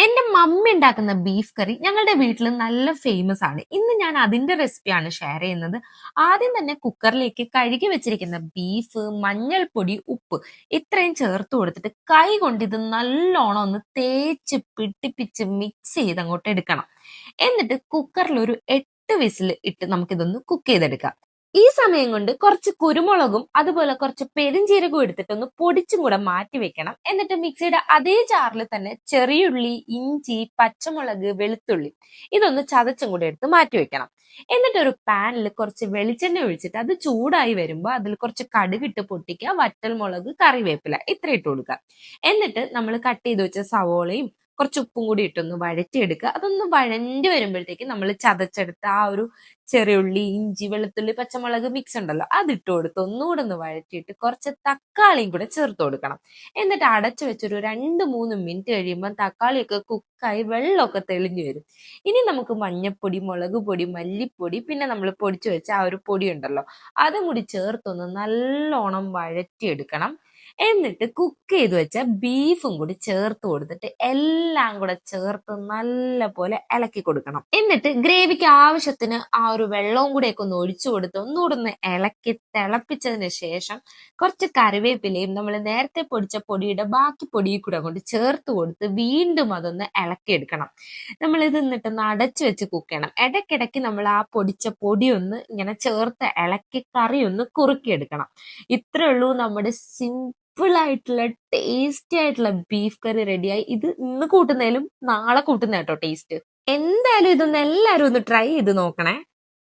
എന്റെ മമ്മി ഉണ്ടാക്കുന്ന ബീഫ് കറി ഞങ്ങളുടെ വീട്ടിൽ നല്ല ഫേമസ് ആണ്. ഇന്ന് ഞാൻ അതിന്റെ റെസിപ്പിയാണ് ഷെയർ ചെയ്യുന്നത്. ആദ്യം തന്നെ കുക്കറിലേക്ക് കഴുകി വെച്ചിരിക്കുന്ന ബീഫ്, മഞ്ഞൾപ്പൊടി, ഉപ്പ് ഇത്രയും ചേർത്ത് കൊടുത്തിട്ട് കൈ കൊണ്ട് ഇത് നല്ലോണം ഒന്ന് തേച്ച് പിടിപ്പിച്ച് മിക്സ് ചെയ്ത് അങ്ങോട്ട് എടുക്കണം. എന്നിട്ട് കുക്കറിൽ ഒരു 8 വിസിൽ ഇട്ട് നമുക്കിതൊന്ന് കുക്ക് ചെയ്തെടുക്കാം. ഈ സമയം കൊണ്ട് കുറച്ച് കുരുമുളകും അതുപോലെ കുറച്ച് പെരുംജീരകവും എടുത്തിട്ടൊന്ന് പൊടിച്ചും കൂടെ മാറ്റി വെക്കണം. എന്നിട്ട് മിക്സിയുടെ അതേ ജാറിൽ തന്നെ ചെറിയുള്ളി, ഇഞ്ചി, പച്ചമുളക്, വെളുത്തുള്ളി ഇതൊന്ന് ചതച്ചും കൂടെ എടുത്ത് മാറ്റി വെക്കണം. എന്നിട്ട് ഒരു പാനിൽ കുറച്ച് വെളിച്ചെണ്ണ ഒഴിച്ചിട്ട് അത് ചൂടായി വരുമ്പോൾ അതിൽ കുറച്ച് കടുകിട്ട് പൊട്ടിക്കുക, വറ്റൽമുളക്, കറിവേപ്പില ഇത്ര ഇട്ട് കൊടുക്കുക. എന്നിട്ട് നമ്മൾ കട്ട് ചെയ്ത് വെച്ച സവോളയും കുറച്ച് ഉപ്പും കൂടി ഇട്ടൊന്ന് വഴറ്റിയെടുക്കുക. അതൊന്ന് വഴണ്ടി വരുമ്പോഴത്തേക്ക് നമ്മൾ ചതച്ചെടുത്ത ആ ഒരു ചെറിയുള്ളി, ഇഞ്ചി, വെളുത്തുള്ളി, പച്ചമുളക് മിക്സ് ഉണ്ടല്ലോ അതിട്ട് കൊടുത്ത് ഒന്നുകൂടെ ഒന്ന് വഴറ്റിയിട്ട് കുറച്ച് തക്കാളിയും കൂടെ ചേർത്ത് കൊടുക്കണം. എന്നിട്ട് അടച്ചു വെച്ചൊരു 2-3 മിനിറ്റ് കഴിയുമ്പോൾ തക്കാളിയൊക്കെ കുക്കായി വെള്ളമൊക്കെ തെളിഞ്ഞു വരും. ഇനി നമുക്ക് മഞ്ഞപ്പൊടി, മുളക് പൊടി, മല്ലിപ്പൊടി, പിന്നെ നമ്മൾ പൊടിച്ചു വെച്ച ആ ഒരു പൊടി ഉണ്ടല്ലോ അതും കൂടി ചേർത്തൊന്ന് നല്ലോണം വഴറ്റിയെടുക്കണം. എന്നിട്ട് കുക്ക് ചെയ്ത് വെച്ച ബീഫും കൂടി ചേർത്ത് കൊടുത്തിട്ട് എല്ലാം കൂടെ ചേർത്ത് നല്ല പോലെ ഇളക്കി കൊടുക്കണം. എന്നിട്ട് ഗ്രേവിക്ക് ആവശ്യത്തിന് ആ ഒരു വെള്ളവും കൂടെയൊക്കെ ഒന്ന് ഒഴിച്ചു കൊടുത്ത് ഒന്നുകൂടെ ഒന്ന് ഇളക്കി തിളപ്പിച്ചതിന് ശേഷം കുറച്ച് കറിവേപ്പിലയും നമ്മൾ നേരത്തെ പൊടിച്ച പൊടിയുടെ ബാക്കി പൊടിയും കൂടെ കൊണ്ട് ചേർത്ത് കൊടുത്ത് വീണ്ടും അതൊന്ന് ഇളക്കിയെടുക്കണം. നമ്മൾ ഇത് എന്നിട്ടൊന്ന് അടച്ചു വെച്ച് കുക്ക് ചെയ്യണം. ഇടയ്ക്കിടയ്ക്ക് നമ്മൾ ആ പൊടിച്ച പൊടി ഒന്ന് ഇങ്ങനെ ചേർത്ത് ഇളക്കി കറി ഒന്ന് കുറുക്കിയെടുക്കണം. ഇത്രേ ഉള്ളൂ നമ്മുടെ ആയിട്ടുള്ള ടേസ്റ്റി ആയിട്ടുള്ള ബീഫ് കറി റെഡിയായി. ഇത് ഇന്ന് കൂട്ടുന്നതിലും നാളെ കൂട്ടുന്ന കേട്ടോ ടേസ്റ്റ്. എന്തായാലും ഇതൊന്ന് എല്ലാരും ഒന്ന് ട്രൈ ചെയ്ത് നോക്കണേ.